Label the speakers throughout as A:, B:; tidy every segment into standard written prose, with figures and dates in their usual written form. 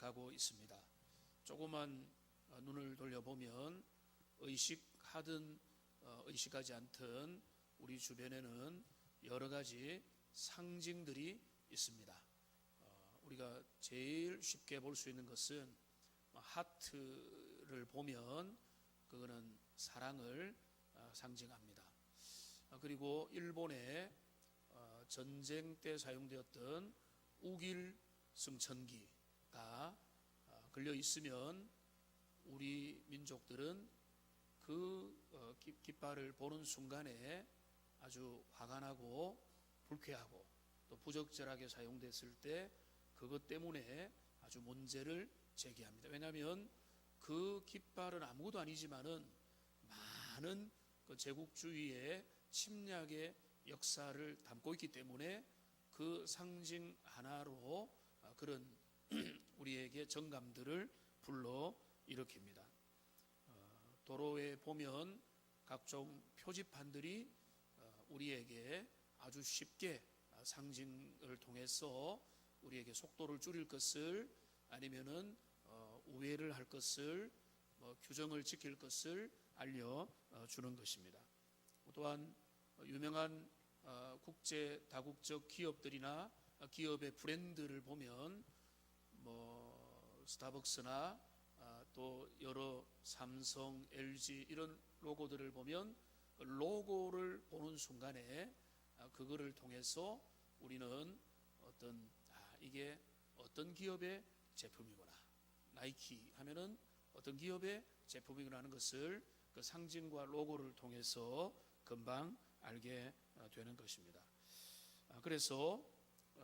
A: 가고 있습니다. 조그만 눈을 돌려보면 의식하든 의식하지 않든 우리 주변에는 여러 가지 상징들이 있습니다. 우리가 제일 쉽게 볼 수 있는 것은 하트를 보면 그거는 사랑을 상징합니다. 그리고 일본의 전쟁 때 사용되었던 우길 승천기가 걸려 있으면 우리 민족들은 그 깃발을 보는 순간에 아주 화가 나고 불쾌하고 또 부적절하게 사용됐을 때 그것 때문에 아주 문제를 제기합니다. 왜냐하면 그 깃발은 아무것도 아니지만은 많은 그 제국주의의 침략의 역사를 담고 있기 때문에 그 상징 하나로 그런 우리에게 정감들을 불러 일으킵니다. 도로에 보면 각종 표지판들이 우리에게 아주 쉽게 상징을 통해서 우리에게 속도를 줄일 것을 아니면은 우회를 할 것을 규정을 지킬 것을 알려주는 것입니다. 또한 유명한 국제 다국적 기업들이나 기업의 브랜드를 보면 스타벅스나 또 여러 삼성, LG 이런 로고들을 보면 로고를 보는 순간에 그거를 통해서 우리는 이게 어떤 기업의 제품이구나, 나이키 하면은 어떤 기업의 제품이구나 하는 것을 그 상징과 로고를 통해서 금방 알게 되는 것입니다. 그래서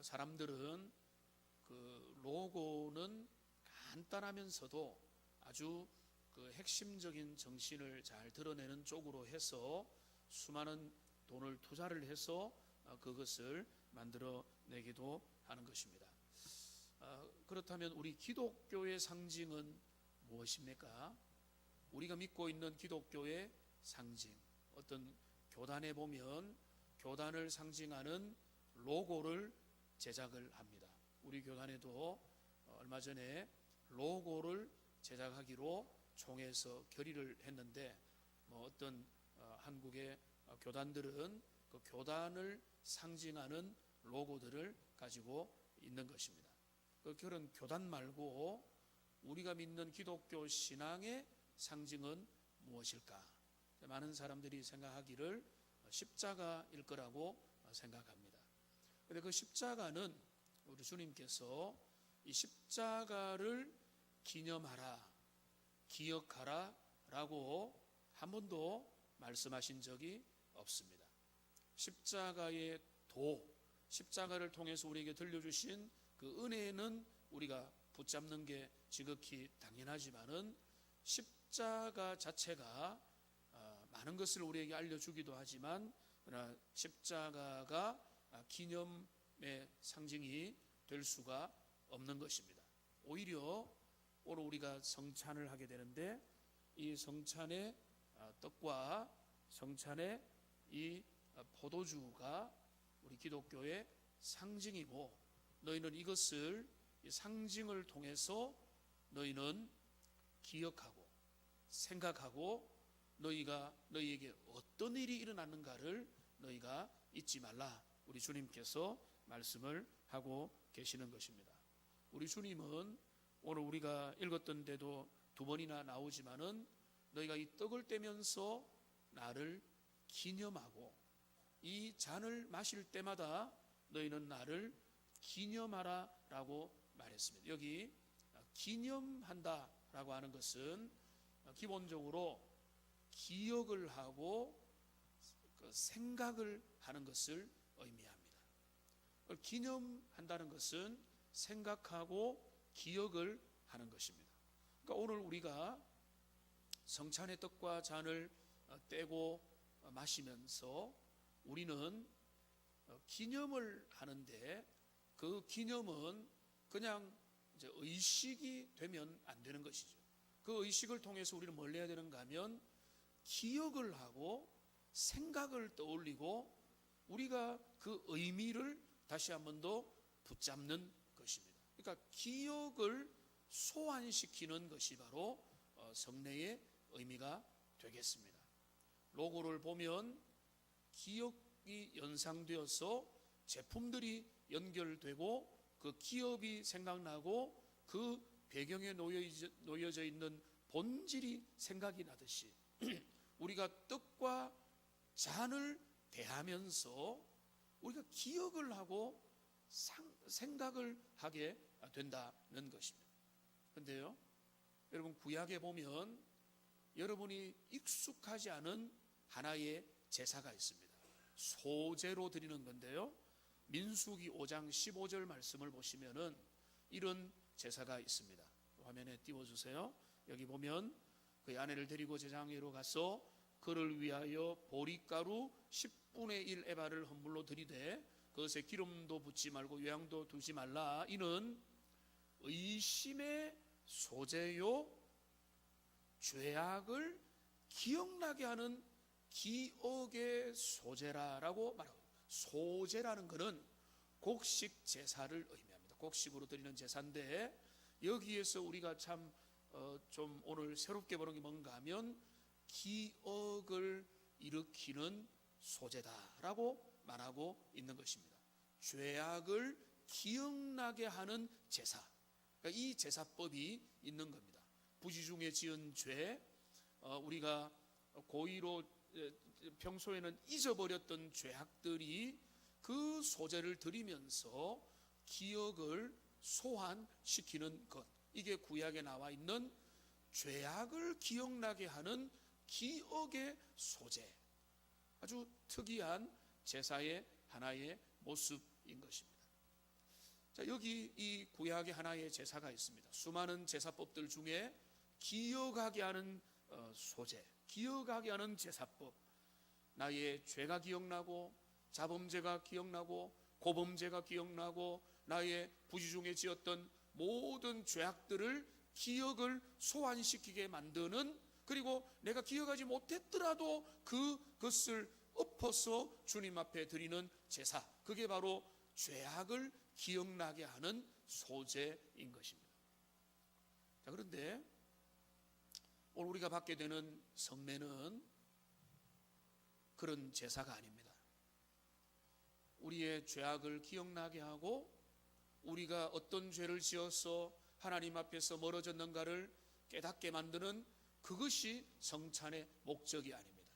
A: 사람들은 그 로고는 간단하면서도 아주 그 핵심적인 정신을 잘 드러내는 쪽으로 해서 수많은 돈을 투자를 해서 그것을 만들어내기도 하는 것입니다. 그렇다면 우리 기독교의 상징은 무엇입니까? 우리가 믿고 있는 기독교의 상징, 어떤 교단에 보면 교단을 상징하는 로고를 제작을 합니다. 우리 교단에도 얼마 전에 로고를 제작하기로 총회에서 결의를 했는데 어떤 한국의 교단들은 그 교단을 상징하는 로고들을 가지고 있는 것입니다. 그런 교단 말고 우리가 믿는 기독교 신앙의 상징은 무엇일까? 많은 사람들이 생각하기를 십자가일 거라고 생각합니다. 그런데 그 십자가는 우리 주님께서 이 십자가를 기념하라, 기억하라 라고 한 번도 말씀하신 적이 없습니다. 십자가의 십자가를 통해서 우리에게 들려주신 그 은혜는 우리가 붙잡는 게 지극히 당연하지만은 십자가 자체가 많은 것을 우리에게 알려주기도 하지만 그러나 십자가가 기념의 상징이 될 수가 없는 것입니다. 오히려 오늘 우리가 성찬을 하게 되는데 이 성찬의 떡과 성찬의 이 포도주가 우리 기독교의 상징이고 너희는 이것을 상징을 통해서 너희는 기억하고 생각하고 너희에게 어떤 일이 일어났는가를 너희가 잊지 말라. 우리 주님께서 말씀을 하고 계시는 것입니다. 우리 주님은 오늘 우리가 읽었던 데도 두 번이나 나오지만은 너희가 이 떡을 떼면서 나를 기념하고 이 잔을 마실 때마다 너희는 나를 기념하라 라고 말했습니다. 여기 기념한다 라고 하는 것은 기본적으로 기억을 하고 생각을 하는 것을 의미합니다. 기념한다는 것은 생각하고 기억을 하는 것입니다. 그러니까 오늘 우리가 성찬의 떡과 잔을 떼고 마시면서 우리는 기념을 하는데 그 기념은 그냥 이제 의식이 되면 안 되는 것이죠. 그 의식을 통해서 우리는 뭘 해야 되는가 하면 기억을 하고 생각을 떠올리고 우리가 그 의미를 다시 한 번 더 붙잡는 것입니다. 그러니까 기억을 소환시키는 것이 바로 성례의 의미가 되겠습니다. 로고를 보면 기억이 연상되어서 제품들이 연결되고 그 기업이 생각나고 그 배경에 놓여져 있는 본질이 생각이 나듯이 우리가 떡과 잔을 대하면서 우리가 기억을 하고 생각을 하게 된다는 것입니다. 그런데요, 여러분, 구약에 보면 여러분이 익숙하지 않은 하나의 제사가 있습니다. 소제로 드리는 건데요, 민수기 5장 15절 말씀을 보시면은 이런 제사가 있습니다. 화면에 띄워주세요. 여기 보면 그의 아내를 데리고 제사장에로 가서 그를 위하여 보리가루 10분의 1 에바를 헌물로 드리되 그것에 기름도 붓지 말고 요양도 두지 말라. 이는 의심의 소제요 죄악을 기억나게 하는 기억의 소제라라고 말합니다. 소제라는 것은 곡식 제사를 의미합니다. 곡식으로 드리는 제사인데 여기에서 우리가 참 좀 오늘 새롭게 보는 게 뭔가 하면 기억을 일으키는 소제다라고 말하고 있는 것입니다. 죄악을 기억나게 하는 제사, 그러니까 이 제사법이 있는 겁니다. 부지 중에 지은 죄, 우리가 고의로 평소에는 잊어버렸던 죄악들이 그 소제를 드리면서 기억을 소환시키는 것, 이게 구약에 나와 있는 죄악을 기억나게 하는 기억의 소제, 아주 특이한 제사의 하나의 모습인 것입니다. 자, 여기 이 구약의 하나의 제사가 있습니다. 수많은 제사법들 중에 기억하게 하는 소제, 기억하게 하는 제사법, 나의 죄가 기억나고 자범죄가 기억나고 고범죄가 기억나고 나의 부지 중에 지었던 모든 죄악들을 기억을 소환시키게 만드는, 그리고 내가 기억하지 못했더라도 그것을 엎어서 주님 앞에 드리는 제사, 그게 바로 죄악을 기억나게 하는 소제인 것입니다. 자, 그런데 오늘 우리가 받게 되는 성례는 그런 제사가 아닙니다. 우리의 죄악을 기억나게 하고 우리가 어떤 죄를 지어서 하나님 앞에서 멀어졌는가를 깨닫게 만드는 그것이 성찬의 목적이 아닙니다.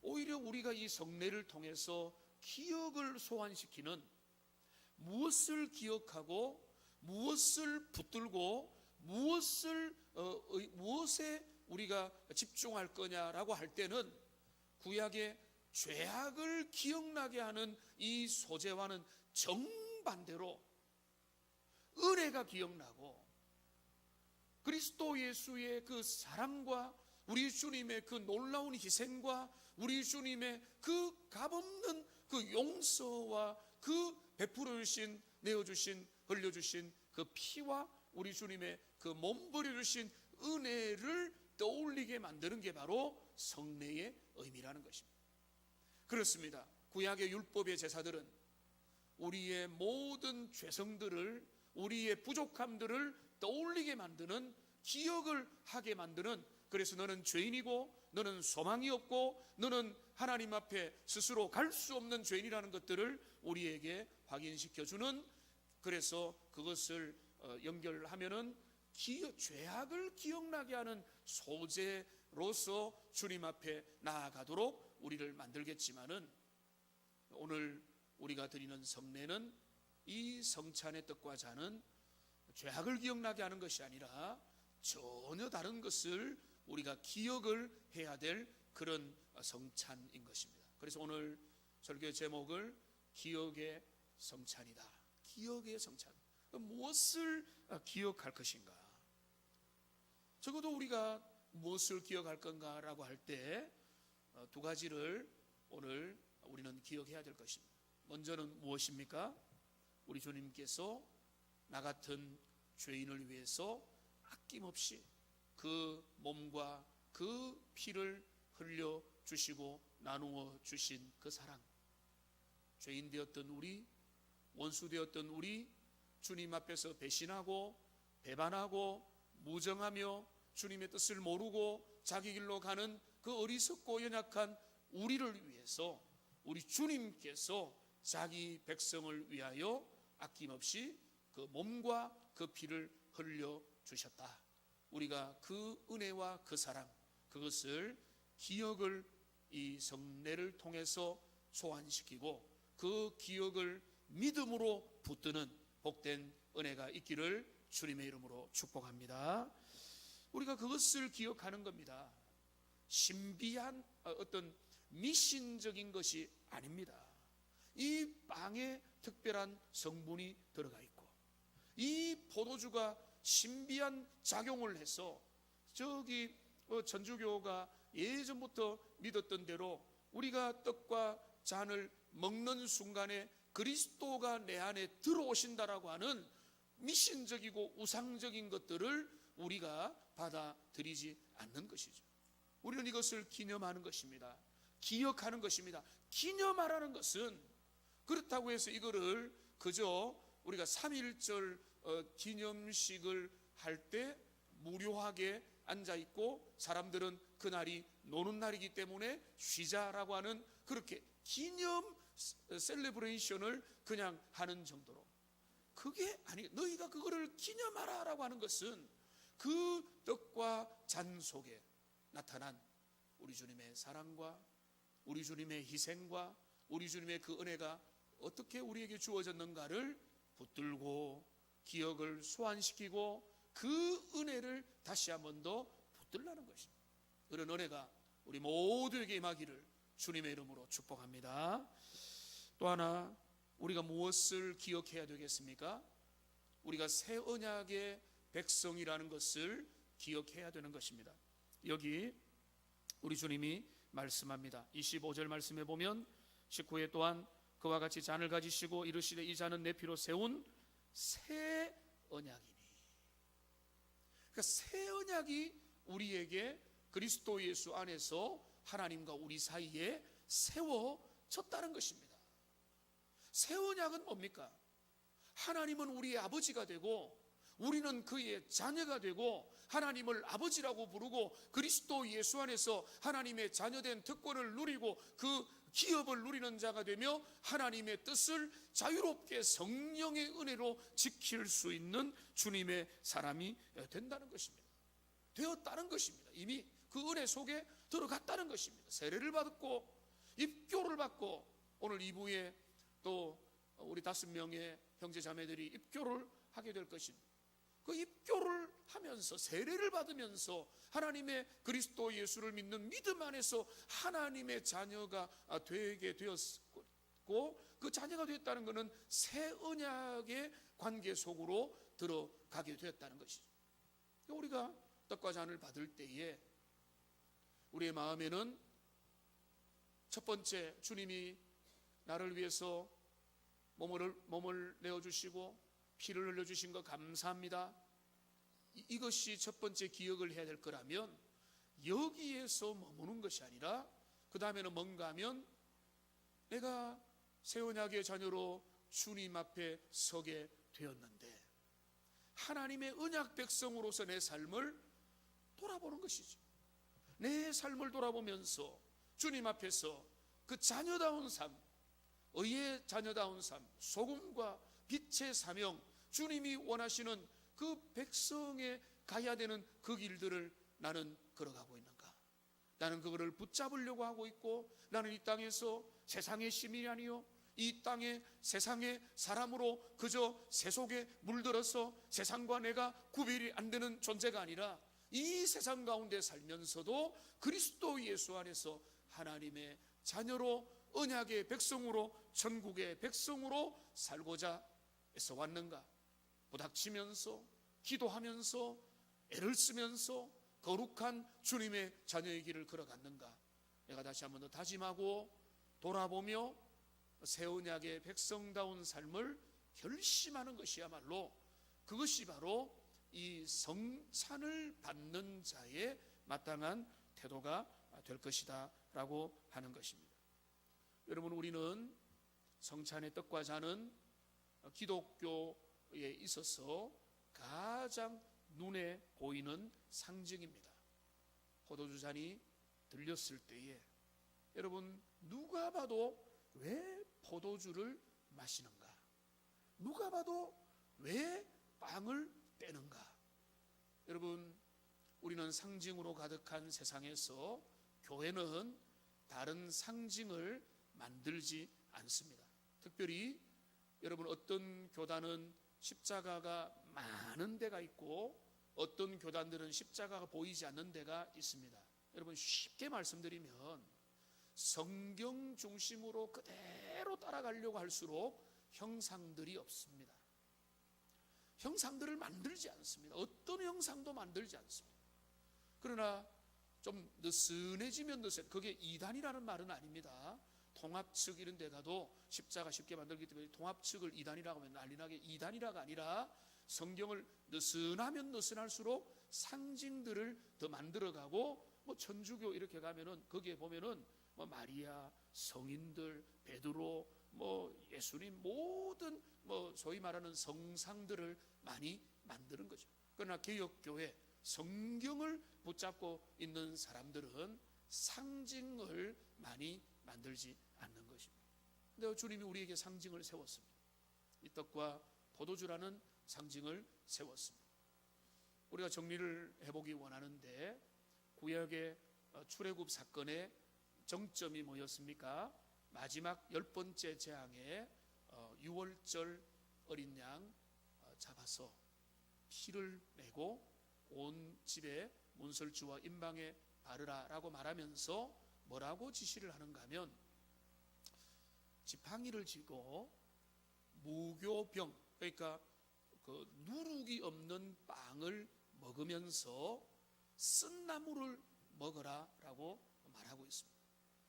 A: 오히려 우리가 이 성례를 통해서 기억을 소환시키는, 무엇을 기억하고 무엇을 붙들고 무엇에 우리가 집중할 거냐라고 할 때는 구약의 죄악을 기억나게 하는 이 소제와는 정반대로 은혜가 기억나고 그리스도 예수의 그 사랑과 우리 주님의 그 놀라운 희생과 우리 주님의 그 값없는 그 용서와 그 베풀어 주신, 내어주신, 흘려주신 그 피와 우리 주님의 그 몸부려 주신 은혜를 떠올리게 만드는 게 바로 성례의 의미라는 것입니다. 그렇습니다. 구약의 율법의 제사들은 우리의 모든 죄성들을, 우리의 부족함들을 떠올리게 만드는, 기억을 하게 만드는, 그래서 너는 죄인이고 너는 소망이 없고 너는 하나님 앞에 스스로 갈 수 없는 죄인이라는 것들을 우리에게 확인시켜주는, 그래서 그것을 연결하면은 죄악을 기억나게 하는 소제로서 주님 앞에 나아가도록 우리를 만들겠지만은, 오늘 우리가 드리는 성례는, 이 성찬의 떡과 잔은 죄악을 기억나게 하는 것이 아니라 전혀 다른 것을 우리가 기억을 해야 될 그런 성찬인 것입니다. 그래서 오늘 설교의 제목을 기억의 성찬이다. 기억의 성찬. 무엇을 기억할 것인가? 적어도 우리가 무엇을 기억할 건가라고 할 때 두 가지를 오늘 우리는 기억해야 될 것입니다. 먼저는 무엇입니까? 우리 주님께서 나 같은 죄인을 위해서 아낌없이 그 몸과 그 피를 흘려 주시고 나누어 주신 그 사랑, 죄인 되었던 우리, 원수 되었던 우리, 주님 앞에서 배신하고 배반하고 무정하며 주님의 뜻을 모르고 자기 길로 가는 그 어리석고 연약한 우리를 위해서 우리 주님께서 자기 백성을 위하여 아낌없이 그 몸과 그 피를 흘려 주셨다. 우리가 그 은혜와 그 사랑, 그것을 기억을 이 성례를 통해서 소환시키고 그 기억을 믿음으로 붙드는 복된 은혜가 있기를 주님의 이름으로 축복합니다. 우리가 그것을 기억하는 겁니다. 신비한 어떤 미신적인 것이 아닙니다. 이 빵에 특별한 성분이 들어가 있고 이 포도주가 신비한 작용을 해서 저기 천주교가 예전부터 믿었던 대로 우리가 떡과 잔을 먹는 순간에 그리스도가 내 안에 들어오신다라고 하는 미신적이고 우상적인 것들을 우리가 받아들이지 않는 것이죠. 우리는 이것을 기념하는 것입니다. 기억하는 것입니다. 기념하라는 것은 그렇다고 해서 이거를 그저 우리가 3.1절 기념식을 할 때 무료하게 앉아있고 사람들은 그날이 노는 날이기 때문에 쉬자라고 하는 그렇게 기념 셀레브레이션을 그냥 하는 정도로, 그게 아니, 너희가 그거를 기념하라라고 하는 것은 그 떡과 잔 속에 나타난 우리 주님의 사랑과 우리 주님의 희생과 우리 주님의 그 은혜가 어떻게 우리에게 주어졌는가를 붙들고 기억을 소환시키고 그 은혜를 다시 한 번 더 붙들라는 것입니다. 그런 은혜가 우리 모두에게 임하기를 주님의 이름으로 축복합니다. 또 하나, 우리가 무엇을 기억해야 되겠습니까? 우리가 새 언약의 백성이라는 것을 기억해야 되는 것입니다. 여기 우리 주님이 말씀합니다. 25절 말씀에 보면 19회 또한 그와 같이 잔을 가지시고 이르시되 이 잔은 내 피로 세운 새 언약이니. 그러니까 새 언약이 우리에게 그리스도 예수 안에서 하나님과 우리 사이에 세워졌다는 것입니다. 새 언약은 뭡니까? 하나님은 우리의 아버지가 되고 우리는 그의 자녀가 되고 하나님을 아버지라고 부르고 그리스도 예수 안에서 하나님의 자녀된 특권을 누리고 그 기업을 누리는 자가 되며 하나님의 뜻을 자유롭게 성령의 은혜로 지킬 수 있는 주님의 사람이 된다는 것입니다. 되었다는 것입니다. 이미 그 은혜 속에 들어갔다는 것입니다. 세례를 받고 입교를 받고 오늘 2부에 또 우리 5명의 형제 자매들이 입교를 하게 될 것입니다. 그 입교를 하면서 세례를 받으면서 하나님의 그리스도 예수를 믿는 믿음 안에서 하나님의 자녀가 되게 되었고 그 자녀가 되었다는 것은 새 언약의 관계 속으로 들어가게 되었다는 것이죠. 우리가 떡과 잔을 받을 때에 우리의 마음에는 첫 번째, 주님이 나를 위해서 몸을 내어주시고 피를 흘려주신 것 감사합니다. 이것이 첫 번째 기억을 해야 될 거라면 여기에서 머무는 것이 아니라 그 다음에는 뭔가 하면 내가 새 언약의 자녀로 주님 앞에 서게 되었는데 하나님의 언약 백성으로서 내 삶을 돌아보는 것이죠. 내 삶을 돌아보면서 주님 앞에서 그 자녀다운 삶, 의의 자녀다운 삶, 소금과 빛의 사명, 주님이 원하시는 그 백성에 가야 되는 그 길들을 나는 걸어가고 있는가? 나는 그거를 붙잡으려고 하고 있고 나는 이 땅에서 세상의 시민이 아니요 이 땅의 세상의 사람으로 그저 세 속에 물들어서 세상과 내가 구별이 안 되는 존재가 아니라 이 세상 가운데 살면서도 그리스도 예수 안에서 하나님의 자녀로 언약의 백성으로 천국의 백성으로 살고자 애써 왔는가? 부닥치면서 기도하면서 애를 쓰면서 거룩한 주님의 자녀의 길을 걸어갔는가? 내가 다시 한번 더 다짐하고 돌아보며 새 언약의 백성다운 삶을 결심하는 것이야말로 그것이 바로 이 성찬을 받는 자의 마땅한 태도가 될 것이다 라고 하는 것입니다. 여러분, 우리는 성찬의 떡과 잔은 기독교에 있어서 가장 눈에 보이는 상징입니다. 포도주 잔이 들렸을 때에 여러분, 누가 봐도 왜 포도주를 마시는가? 누가 봐도 왜 빵을 떼는가? 여러분, 우리는 상징으로 가득한 세상에서 교회는 다른 상징을 만들지 않습니다. 특별히 여러분, 어떤 교단은 십자가가 많은 데가 있고 어떤 교단들은 십자가가 보이지 않는 데가 있습니다. 여러분, 쉽게 말씀드리면 성경 중심으로 그대로 따라가려고 할수록 형상들이 없습니다. 형상들을 만들지 않습니다. 어떤 형상도 만들지 않습니다. 그러나 좀 느슨해지면 그게 이단이라는 말은 아닙니다. 통합측 이런 데 가도 십자가 쉽게 만들기 때문에 통합측을 이단이라고 하면 난리나게, 이단이라가 아니라 성경을 느슨하면 느슨할수록 상징들을 더 만들어가고, 뭐 천주교 이렇게 가면은 거기에 보면은 뭐 마리아, 성인들, 베드로, 뭐 예수님, 모든 뭐 소위 말하는 성상들을 많이 만드는 거죠. 그러나 개혁교회 성경을 붙잡고 있는 사람들은 상징을 많이 만들지 않는 것입니다. 근데 주님이 우리에게 상징을 세웠습니다. 이 떡과 포도주라는 상징을 세웠습니다. 우리가 정리를 해보기 원하는데, 구약의 출애굽 사건의 정점이 뭐였습니까? 마지막 10번째 재앙에 6월절 어린 양 잡아서 피를 내고 온 집에 문설주와 임방에 바르라 라고 말하면서 뭐라고 지시를 하는가 하면, 지팡이를 쥐고 무교병, 그러니까 그 누룩이 없는 빵을 먹으면서 쓴 나물을 먹어라 라고 말하고 있습니다.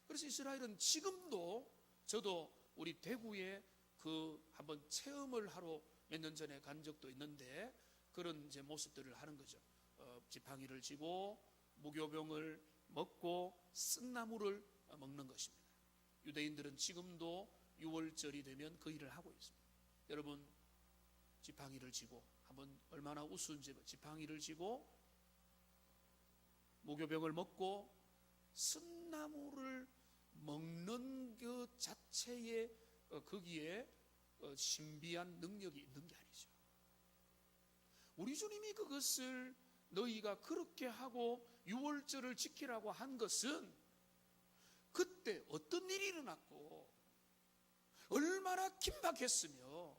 A: 그래서 이스라엘은 지금도, 저도 우리 대구에 그 한번 체험을 하러 몇 년 전에 간 적도 있는데 그런 이제 모습들을 하는 거죠. 지팡이를 쥐고 무교병을 먹고 쓴 나물을 먹는 것입니다. 유대인들은 지금도 6월절이 되면 그 일을 하고 있습니다. 여러분, 지팡이를 쥐고, 한번 얼마나 우스운지, 지팡이를 쥐고 무교병을 먹고 쓴 나물을 먹는 그 자체에 거기에 신비한 능력이 있는 게 아니죠. 우리 주님이 그것을 너희가 그렇게 하고 6월절을 지키라고 한 것은 그때 어떤 일이 일어났고 얼마나 긴박했으며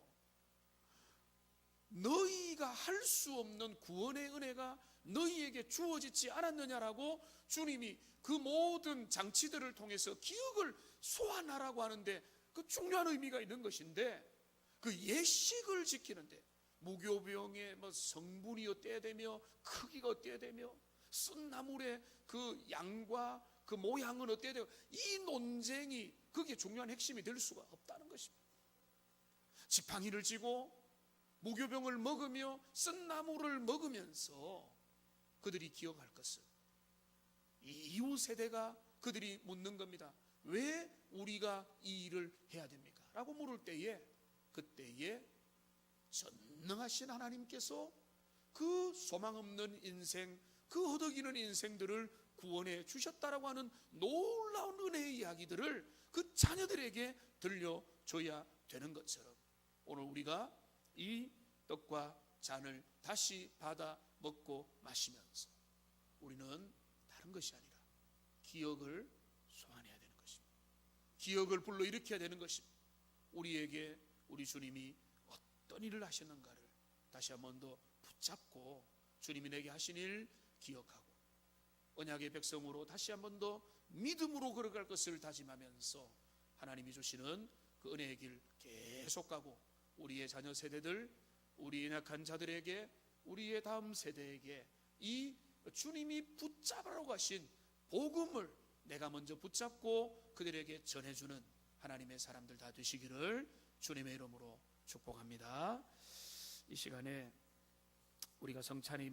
A: 너희가 할 수 없는 구원의 은혜가 너희에게 주어지지 않았느냐라고 주님이 그 모든 장치들을 통해서 기억을 소환하라고 하는데, 그 중요한 의미가 있는 것인데, 그 예식을 지키는데 무교병의 뭐 성분이 어때야 되며 크기가 어때야 되며 쓴 나물의 그 양과 그 모양은 어때야 되고, 이 논쟁이 그게 중요한 핵심이 될 수가 없다는 것입니다. 지팡이를 쥐고 무교병을 먹으며 쓴 나물을 먹으면서 그들이 기억할 것은, 이후 세대가 그들이 묻는 겁니다. 왜 우리가 이 일을 해야 됩니까? 라고 물을 때에, 그때에 전능하신 하나님께서 그 소망 없는 인생, 그 허덕이는 인생들을 구원해 주셨다라고 하는 놀라운 은혜의 이야기들을 그 자녀들에게 들려줘야 되는 것처럼, 오늘 우리가 이 떡과 잔을 다시 받아 먹고 마시면서 우리는 다른 것이 아니라 기억을 소환해야 되는 것입니다. 기억을 불러일으켜야 되는 것입니다. 우리에게 우리 주님이 어떤 일을 하셨는가를 다시 한 번 더 붙잡고 주님이 내게 하신 일 기억하고 언약의 백성으로 다시 한 번 더 믿음으로 걸어갈 것을 다짐하면서 하나님이 주시는 그 은혜의 길 계속 가고, 우리의 자녀 세대들, 우리 연약한 자들에게, 우리의 다음 세대에게 이 주님이 붙잡으라고 하신 복음을 내가 먼저 붙잡고 그들에게 전해주는 하나님의 사람들 다 되시기를 주님의 이름으로 축복합니다. 이 시간에 우리가 성찬이